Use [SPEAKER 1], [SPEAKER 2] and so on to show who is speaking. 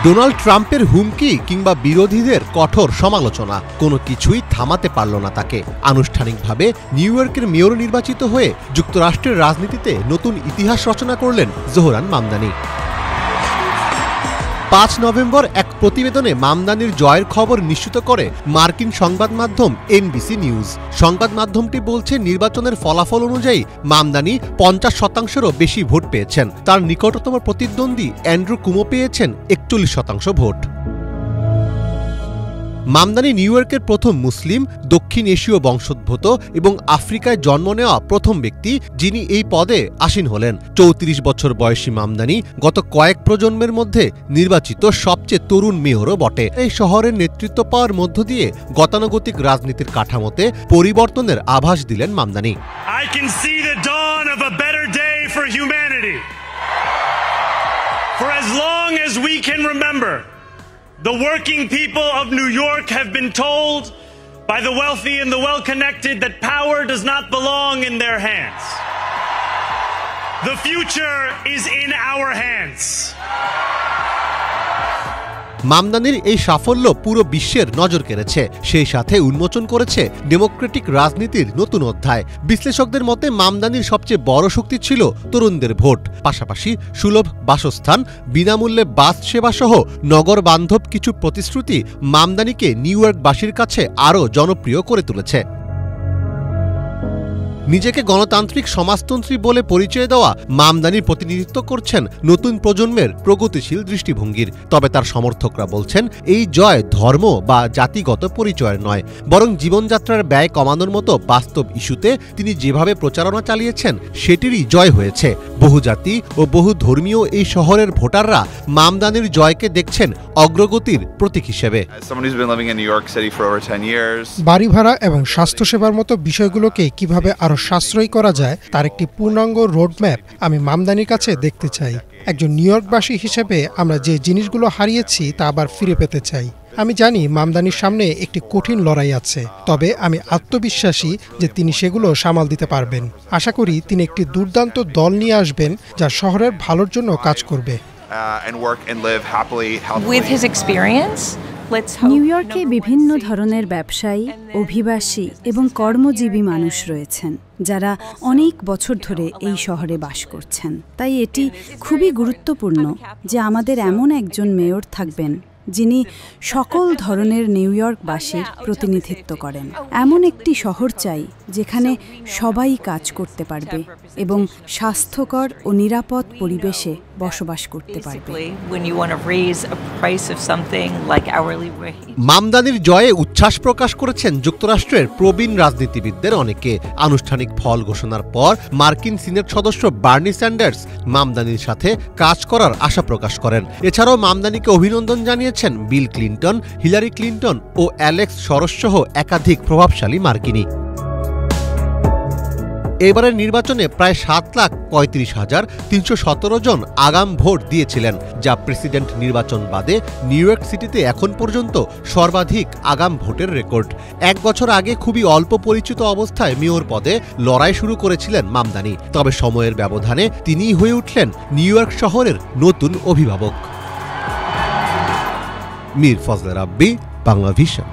[SPEAKER 1] Donald ট্রাম্পের হুমকি কিংবা বিরোধীদের কঠোর সমালোচনা কোনো কিছুই থামাতে পারল না তাকে। আনুষ্ঠানিকভাবে নিউ ইয়র্কের মেয়র নির্বাচিত হয়ে যুক্তরাষ্ট্রের রাজনীতিতে নতুন ইতিহাস রচনা করলেন জোহরান মামদানি। ৫ নভেম্বর এক প্রতিবেদনে মামদানির জয়ের খবর নিশ্চিত করে মার্কিন সংবাদ মাধ্যম এনবিসি নিউজ। সংবাদ মাধ্যমটি বলছে, নির্বাচনের ফলাফল অনুযায়ী মামদানি ৫০%-রও বেশি ভোট পেয়েছেন। তার নিকটতম প্রতিদ্বন্দ্বী অ্যান্ড্রু কুমো পেয়েছেন ৪১% ভোট। মামদানি নিউ ইয়র্কের প্রথম মুসলিম, দক্ষিণ এশীয় বংশোদ্ভূত এবং আফ্রিকায় জন্ম নেওয়া প্রথম ব্যক্তি যিনি এই পদে আসীন হলেন। ৩৪ বছর বয়সী মামদানি গত কয়েক প্রজন্মের মধ্যে নির্বাচিত সবচেয়ে তরুণ মেয়রও বটে। এই শহরের নেতৃত্ব পাওয়ার মধ্য দিয়ে গতানুগতিক রাজনীতির কাঠামোতে পরিবর্তনের আভাস দিলেন Mamdani.
[SPEAKER 2] I can see the dawn of a better day for humanity. For as long as we can remember, the working people of New York have been told by the wealthy and the well-connected that power does not belong in their hands. The future is in our hands.
[SPEAKER 1] মামদানির এই সাফল্য পুরো বিশ্বের নজর কেড়েছে, সেই সাথে উন্মোচন করেছে ডেমোক্রেটিক রাজনীতির নতুন অধ্যায়। বিশ্লেষকদের মতে মামদানির সবচেয়ে বড় শক্তি ছিল তরুণদের ভোট, পাশাপাশি সুলভ বাসস্থান, বিনামূল্যে বাস সেবা সহ নগর বান্ধব কিছু প্রতিশ্রুতি মামদানিকে নিউ ইয়র্কবাসীর কাছে আরও জনপ্রিয় করে তুলেছে। নিজেকে গণতান্ত্রিক সমাজতন্ত্রী বলে পরিচয় দেওয়া মামদানির প্রতিনিধিত্ব করছেন নতুন প্রজন্মের প্রগতিশীল দৃষ্টিভঙ্গির। তবে তার সমর্থকরা বলছেন, এই জয় ধর্ম বা জাতিগত পরিচয়ের নয়, বরং জীবনযাত্রার ব্যয় কমানোর মতো বাস্তব ইস্যুতে তিনি যেভাবে প্রচারণা চালিয়েছেন সেটিরই জয় হয়েছে। বহুজাতি ও বহু ধর্মীয় এই শহরের ভোটাররা মামদানির জয়কে দেখছেন অগ্রগতির প্রতীক হিসেবে।
[SPEAKER 3] বাড়ি ভাড়া এবং স্বাস্থ্যসেবার মতো বিষয়গুলোকে কিভাবে আরো সাশ্রয়ী করা যায় তার একটি পূর্ণাঙ্গ রোডম্যাপ আমি মামদানির কাছে দেখতে চাই। একজন নিউ ইয়র্কবাসী হিসেবে আমরা যে জিনিসগুলো হারিয়েছি তা আবার ফিরে পেতে চাই। আমি জানি মামদানির সামনে একটি কঠিন লড়াই আছে, তবে আমি আত্মবিশ্বাসী যে তিনি সেগুলো সামাল দিতে পারবেন। আশা করি তিনি একটি দুর্দান্ত দল নিয়ে আসবেন যা শহরের ভালোর জন্য কাজ করবে।
[SPEAKER 4] নিউ ইয়র্কে বিভিন্ন ধরনের ব্যবসায়ী, অভিবাসী এবং কর্মজীবী মানুষ রয়েছেন যারা অনেক বছর ধরে এই শহরে বাস করছেন। তাই এটি খুবই গুরুত্বপূর্ণ যে আমাদের এমন একজন মেয়র থাকবেন যিনি সকল ধরনের নিউ ইয়র্কবাসীর প্রতিনিধিত্ব করেন। এমন একটি শহর চাই যেখানে সবাই কাজ করতে পারবে এবং স্বাস্থ্যকর ও নিরাপদ পরিবেশে বসবাস করতে পারবে।
[SPEAKER 1] মামদানির জয়ে উচ্ছ্বাস প্রকাশ করেছেন যুক্তরাষ্ট্রের প্রবীণ রাজনীতিবিদদের অনেকে। আনুষ্ঠানিক ফল ঘোষণার পর মার্কিন সিনেট সদস্য বার্নি স্যান্ডার্স মামদানির সাথে কাজ করার আশা প্রকাশ করেন। এছাড়াও মামদানিকে অভিনন্দন জানিয়েছেন বিল ক্লিন্টন, হিলারি ক্লিন্টন ও অ্যালেক্স সরস সহ একাধিক প্রভাবশালী মার্কিনী। এবারের নির্বাচনে প্রায় ৭,৩৫,৩১৭ জন আগাম ভোট দিয়েছিলেন, যা প্রেসিডেন্ট নির্বাচন বাদে নিউ ইয়র্ক সিটিতে এখন পর্যন্ত সর্বাধিক আগাম ভোটের রেকর্ড। ১ বছর আগে খুবই অল্প পরিচিত অবস্থায় মেয়র পদে লড়াই শুরু করেছিলেন মামদানি, তবে সময়ের ব্যবধানে তিনিই হয়ে উঠলেন নিউ ইয়র্ক শহরের নতুন অভিভাবক। মীর ফজলে রাব্বি, বাংলা ভিশন।